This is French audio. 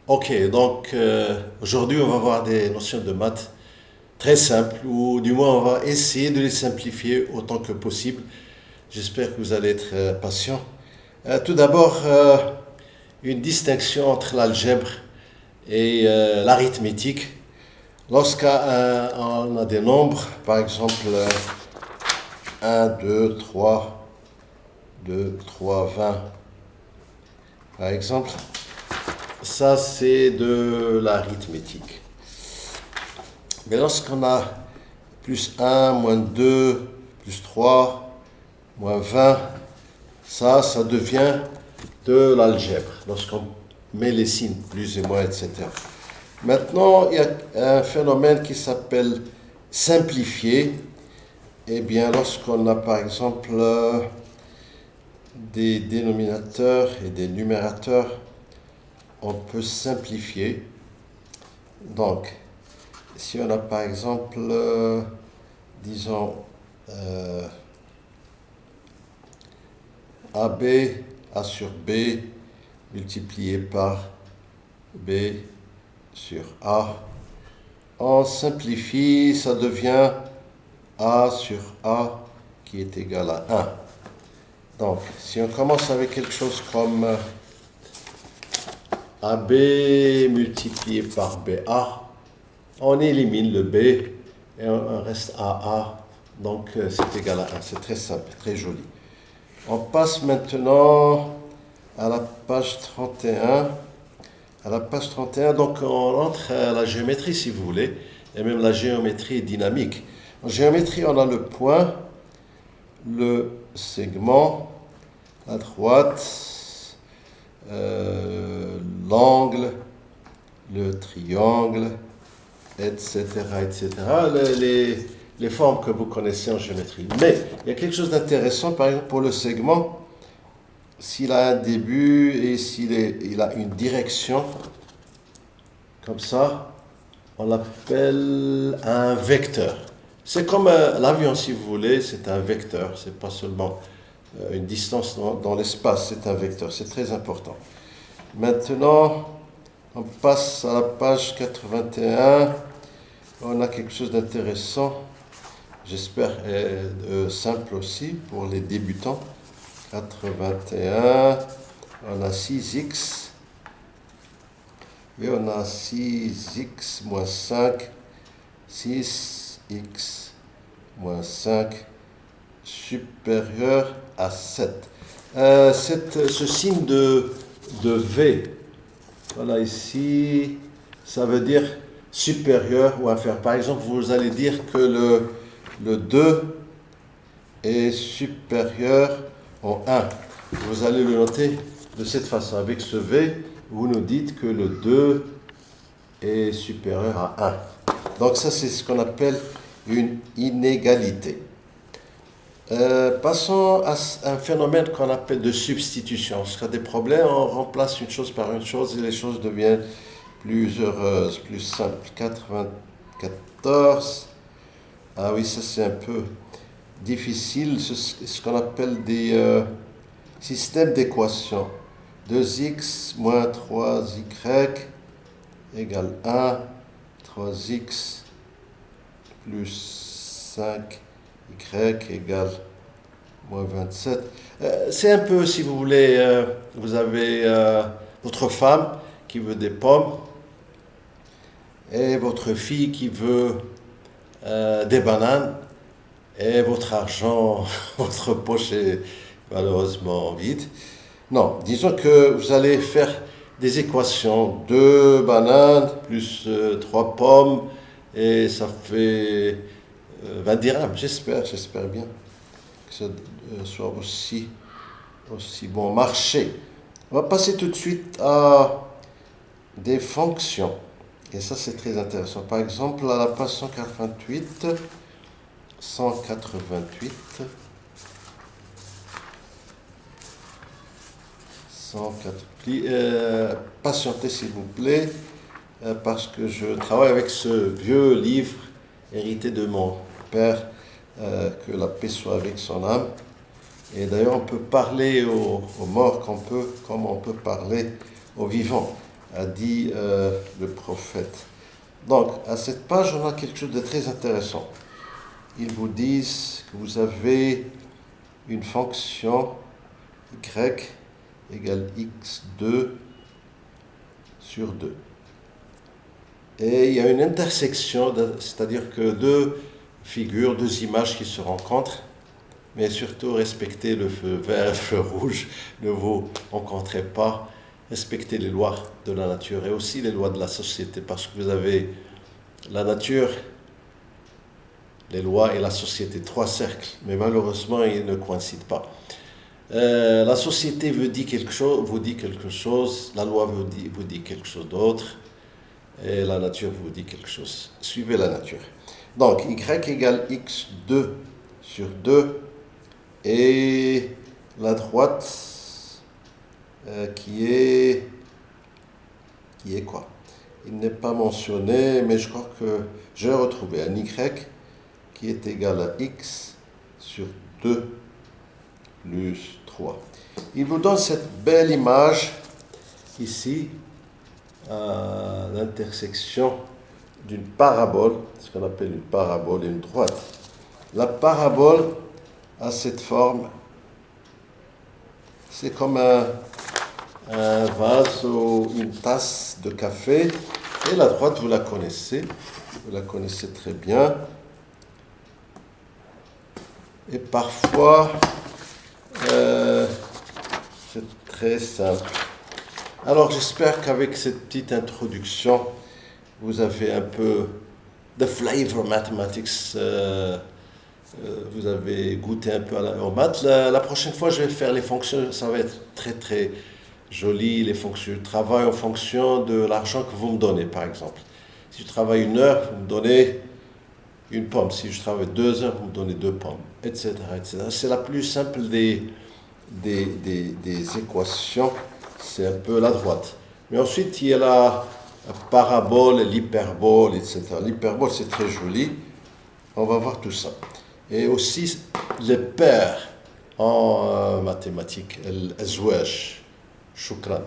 Ok, donc aujourd'hui on va voir des notions de maths très simples, ou du moins on va essayer de les simplifier autant que possible. J'espère que vous allez être patient. Tout d'abord, une distinction entre l'algèbre et l'arithmétique. Lorsqu'on a des nombres, par exemple 1, 2, 3, 2, 3, 20, par exemple, ça c'est de l'arithmétique. Mais lorsqu'on a plus un, moins 2, plus 3, moins 20, ça devient de l'algèbre, lorsqu'on met les signes plus et moins, etc. Maintenant, il y a un phénomène qui s'appelle simplifier. Eh bien, lorsqu'on a par exemple des dénominateurs et des numérateurs, on peut simplifier. Donc, si on a par exemple, disons, euh, AB, A sur B, multiplié par B sur A. On simplifie, ça devient A sur A qui est égal à 1. Donc, si on commence avec quelque chose comme AB multiplié par BA, on élimine le B et on reste AA. Donc, c'est égal à 1. C'est très simple, très joli. On passe maintenant à la page 31. À la page 31, donc on entre à la géométrie si vous voulez, et même la géométrie dynamique. En géométrie, on a le point, le segment, la droite, l'angle, le triangle, etc., etc. Les formes que vous connaissez en géométrie. Mais il y a quelque chose d'intéressant, par exemple pour le segment, s'il a un début et il a une direction, comme ça, on l'appelle un vecteur. C'est comme l'avion, si vous voulez, c'est un vecteur. C'est pas seulement une distance dans l'espace, c'est un vecteur. C'est très important. Maintenant, on passe à la page 81. On a quelque chose d'intéressant, j'espère simple aussi pour les débutants. 81, on a 6x. Et on a 6x moins 5, 6x moins 5 supérieur à 7. Ce signe de V, voilà ici, ça veut dire supérieur ou inférieur. Par exemple, vous allez dire que le 2 est supérieur au 1. Vous allez le noter de cette façon. Avec ce V, vous nous dites que le 2 est supérieur à 1. Donc ça, c'est ce qu'on appelle une inégalité. Passons à un phénomène qu'on appelle de substitution. Lorsqu'il y a des problèmes, on remplace une chose par une chose et les choses deviennent plus heureuses, plus simples. 94. Ah oui, ça c'est un peu difficile. Ce qu'on appelle des systèmes d'équations. 2x moins 3y égale 1. 3x plus 5y égale moins 27. C'est un peu, si vous voulez, vous avez votre femme qui veut des pommes et votre fille qui veut des bananes et votre argent, votre poche est malheureusement vide. Non, disons que vous allez faire des équations. 2 bananes plus 3 pommes et ça fait 20 dirhams. J'espère bien que ça soit aussi bon marché. On va passer tout de suite à des fonctions. Et ça, c'est très intéressant. Par exemple, à la page 188, 188, 104. Patientez s'il vous plaît, parce que je travaille avec ce vieux livre hérité de mon père, que la paix soit avec son âme. Et d'ailleurs, on peut parler aux morts comme on peut parler aux vivants. a dit le prophète. Donc, à cette page, on a quelque chose de très intéressant. Ils vous disent que vous avez une fonction y égale x2 sur 2. Et il y a une intersection, c'est-à-dire que deux figures, deux images qui se rencontrent, mais surtout respectez le feu vert, le feu rouge, ne vous rencontrez pas, respectez les lois de la nature et aussi les lois de la société, parce que vous avez la nature, les lois et la société, trois cercles, mais malheureusement ils ne coïncident pas. La société vous dit quelque chose, la loi vous dit quelque chose d'autre, et la nature vous dit quelque chose. Suivez la nature. Donc, y égale x2 sur 2, et la droite qui est quoi? Il n'est pas mentionné, mais je crois que j'ai retrouvé un y qui est égal à x sur 2 plus 3. Il vous donne cette belle image ici, à l'intersection d'une parabole, ce qu'on appelle une parabole et une droite. La parabole a cette forme, c'est comme un vase ou une tasse de café, et la droite, vous la connaissez très bien. Et parfois, c'est très simple. Alors j'espère qu'avec cette petite introduction, vous avez un peu de flavor mathematics, vous avez goûté un peu aux maths. La prochaine fois, je vais faire les fonctions, ça va être très très joli, les fonctions. Je travaille en fonction de l'argent que vous me donnez, par exemple. Si je travaille 1 heure, vous me donnez une pomme. Si je travaille 2 heures, vous me donnez 2 pommes, etc. etc. C'est la plus simple des équations, c'est un peu la droite. Mais ensuite, il y a la parabole, l'hyperbole, etc. L'hyperbole, c'est très joli. On va voir tout ça. Et aussi, les paires en mathématiques, الأزواج. شكرا.